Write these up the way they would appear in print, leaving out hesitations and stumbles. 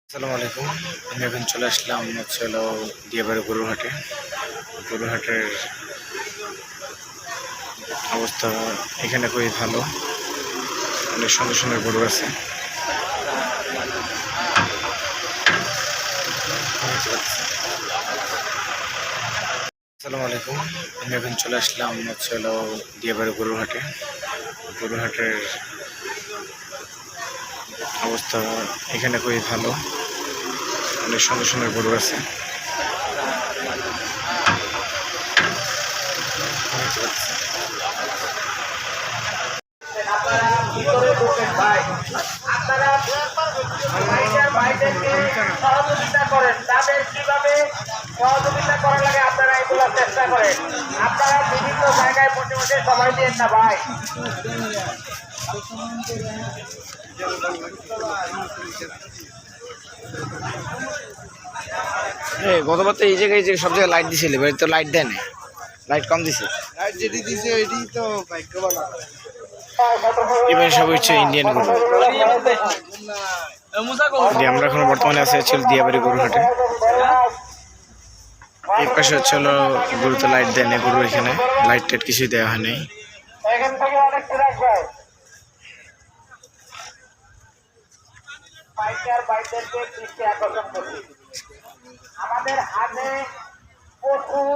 আসসালামু আলাইকুম। আমি এখন চলে আসলাম হলো দিয়াবাড়ি গরুরহাটের অবস্থা এখানে খুবই ভালো, অনেক সুন্দর সুন্দর গরু আছে। আসসালামু আলাইকুম। আমি এখন চলে আসলাম হলো দিয়াবাড়ি গরুরহাটের অবস্থা এখানে খুবই ভালো, অনেক সুন্দর সুন্দর গরু আছে। সহযোগিতা করেন, তাদের কিভাবে সহযোগিতা করা লাগে আপনারা এগুলো চেষ্টা করেন। আপনারা বিভিন্ন জায়গায় বসে বসে সবাই দিয়ে না ভাই। গতবার তো এই জায়গায় যে সব জায়গায় লাইট দিছিল, এবার তো লাইট দেয় না, লাইট কম দিছে। লাইট যেটি দিছে এটি তো ভাগ্যবালা। এবার সব হচ্ছে ইন্ডিয়ান গরু। আমরা এখন বর্তমানে আছে হচ্ছে দিয়াবাড়ি গরুরহাটে। এই পাশে হচ্ছে হলো গরুতে লাইট দেয় না, গরুর এখানে লাইট টাইট কিছুই দেওয়া হয় নাই। এখান থেকে অনেক চিরাগ ভাই বাইকার বাইকদেরকে দৃষ্টি আকর্ষণ করছি। আমাদের হাতে প্রচুর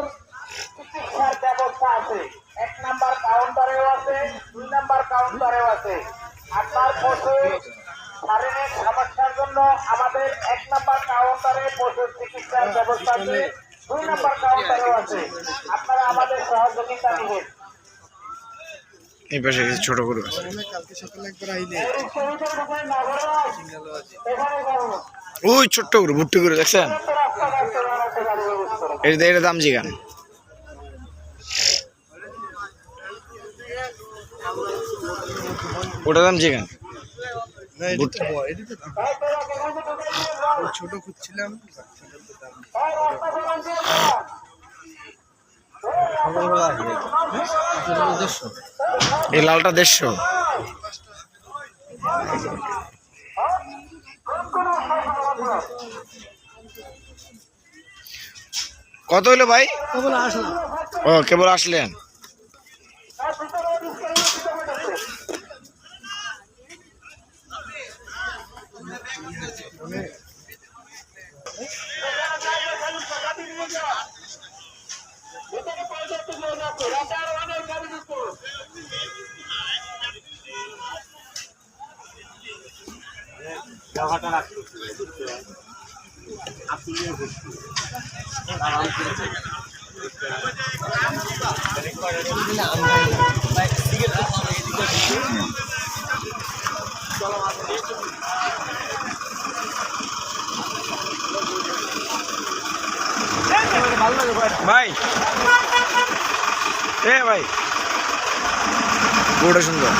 চিকিৎসার ব্যবস্থা আছে। 1 নাম্বার কাউন্টারেও আছে, 2 নাম্বার কাউন্টারেও আছে। আপনার পশুর শারীরিক সমস্যার জন্য আমাদের 1 নাম্বার কাউন্টারে পশুর চিকিৎসার ব্যবস্থা আছে, 2 নাম্বার কাউন্টারেও আছে। আপনারা আমাদের সহযোগিতা নেবেন। এই পাশে কিছু ছোট গরু আছে। কালকে সকালে একবার আইলে ওই ছোট্ট গরু, ভুট্টি গরু দেখছেন? এটা দাম জিগান। ওটা দাম জিগান। ছোট খুঁজছিলাম। এই লালটা 150। কত হইলো ভাই? ও কেবল আসলেন। ভাই ভাই গরুটা সুন্দর।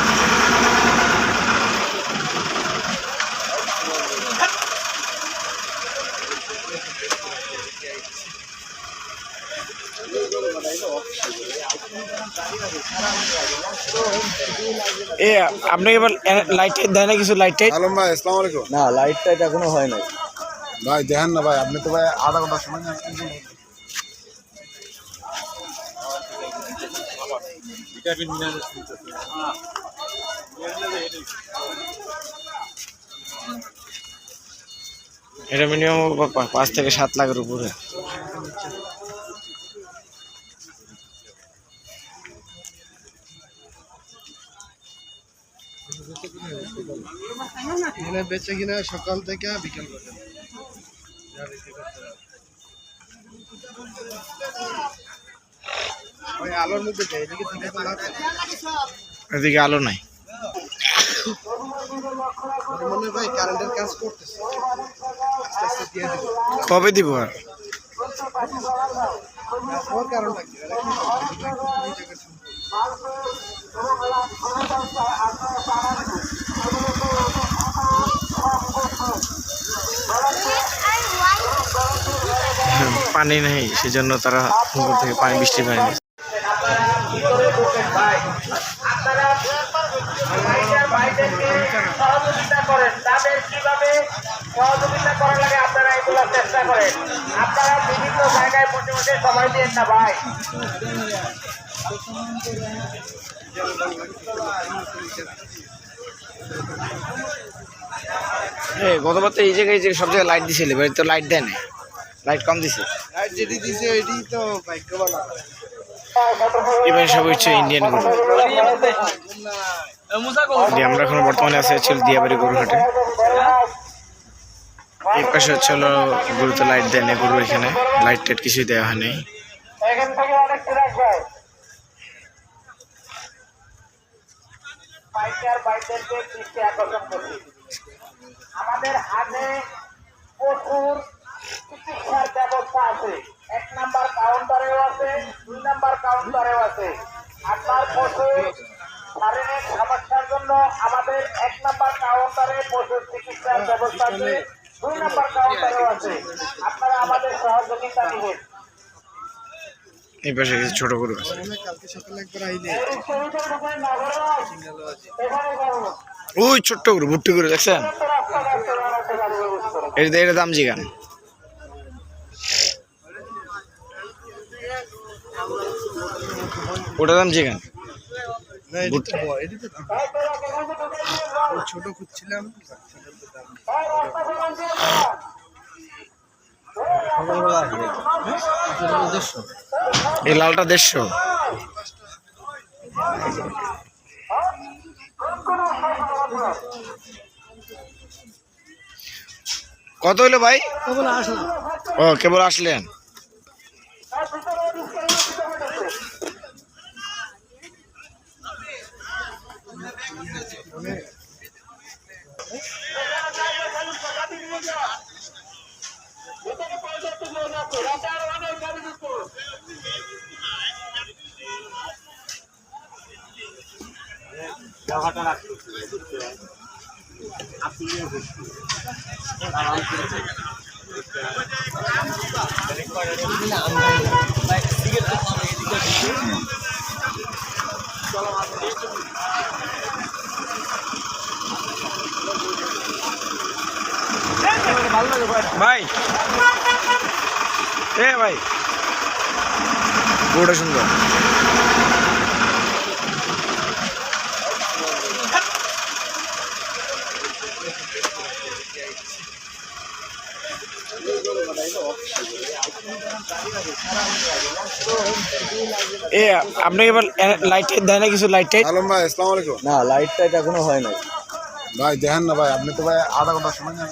আপনি এবার লাইট দেয় না কিছু? লাইট টাইট আলম ভাই আসসালামু আলাইকুম। না, লাইট টাইট এখনো হয় নাই ভাই দেখেন না ভাই, আপনি তো ভাই আধা ঘন্টা সময় নেন। এটা মিনিমাম 5 থেকে 7 লাখের উপরে। এখানে বেচে কিনা সকাল থেকে বিকেল পর্যন্ত। ওই আলোর মধ্যে যাই, এদিকে থেকে তো লাভ নেই। এদিকে আলো নাই। মনে হয় ভাই কারেন্টের কাজ করতেছে, আস্তে আস্তে দিয়ে দিব। কবে দিব? আর ওর কারণটা কি? পানি নেই, সেজন্য তারা পুকুর থেকে পানি, বৃষ্টি পানি। আপনারা সহযোগিতা করেন। আমাদের কিভাবে সহযোগিতা করা লাগে আপনারা এগুলো চেষ্টা করেন। আপনারা বিভিন্ন জায়গায় বসে বসে সময় দিন না ভাই। গতবার তো এই জায়গায় সব জায়গায় লাইট দিছিল, এবার তো লাইট দেয় না, লাইট কম দিছে। লাইট যেটি দিছে এটি তো ভাগ্যবান। এবার সব হচ্ছে ইন্ডিয়ান গরু। আমরা এখন বর্তমানে আছে হচ্ছে দিয়াবাড়ি গরুহাটে। এই পাশে হচ্ছে হলো গরুতে লাইট দেয় না, গরু এখানে লাইট টাইট কিছুই দেওয়া হয় নাই। এখান থেকে অনেক ট্রাক যায়। পাইকার বাইকদেরকে দৃষ্টি আকর্ষণ করছি। আমাদের হাতে প্রচুর চিকিৎসার ব্যবস্থা আছে। 1 নাম্বার কাউন্টারেও আছে, 2 নাম্বার কাউন্টারেও আছে। আপনার পশুর শারীরিক সমস্যার জন্য আমাদের 1 নাম্বার কাউন্টারে পশুর চিকিৎসার ব্যবস্থা আছে, 2 নাম্বার কাউন্টারেও আছে। আপনারা আমাদের সহযোগিতা দিবেন। এই পাশে কিছু ছোট গরু আছে। কালকে সকালে একবার আইলে ওই ছোট্ট গরু, ভুট্টি গরু দেখছেন? এটা দাম জিগান। ওটা দাম জিগান। ছোট খুঁজছিলাম। এই লালটা 150। কত হইলো ভাই? ও কেবল আসলেন। ভাই ভাই গরুটা সুন্দর। আপনি এবার লাইট টাইট দেয় না কিছু? লাইট টাইট আলম ভাই আসসালামু আলাইকুম। না, লাইট টাইট এখনো হয় নাই ভাই দেখেন না ভাই, আপনি তো ভাই আধা ঘন্টা সময় নেন।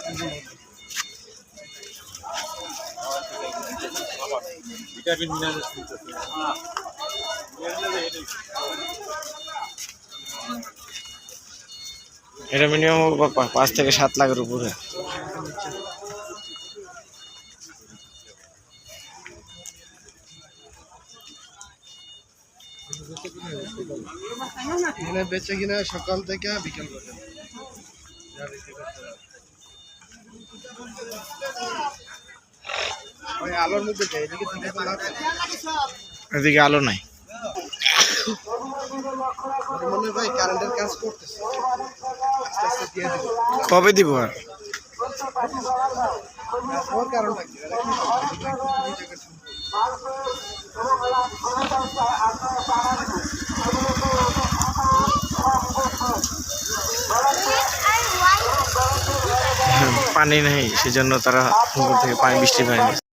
এটা মিনিমাম 5 থেকে 7 লাখের উপরে। এখানে বেচে কিনা সকাল থেকে বিকেল পর্যন্ত। ওই আলোর মধ্যে যাই, এদিকে থেকে তো লাভ নেই। এদিকে আলো নাই। মনে হয় ভাই কারেন্টের কাজ করতেছে, আস্তে আস্তে দিয়ে দিব। কবে দিব? আর ওর কারণ নাকি পানি নেই, সেজন্য তারা পুকুর থেকে পানি বৃষ্টি পায়নি।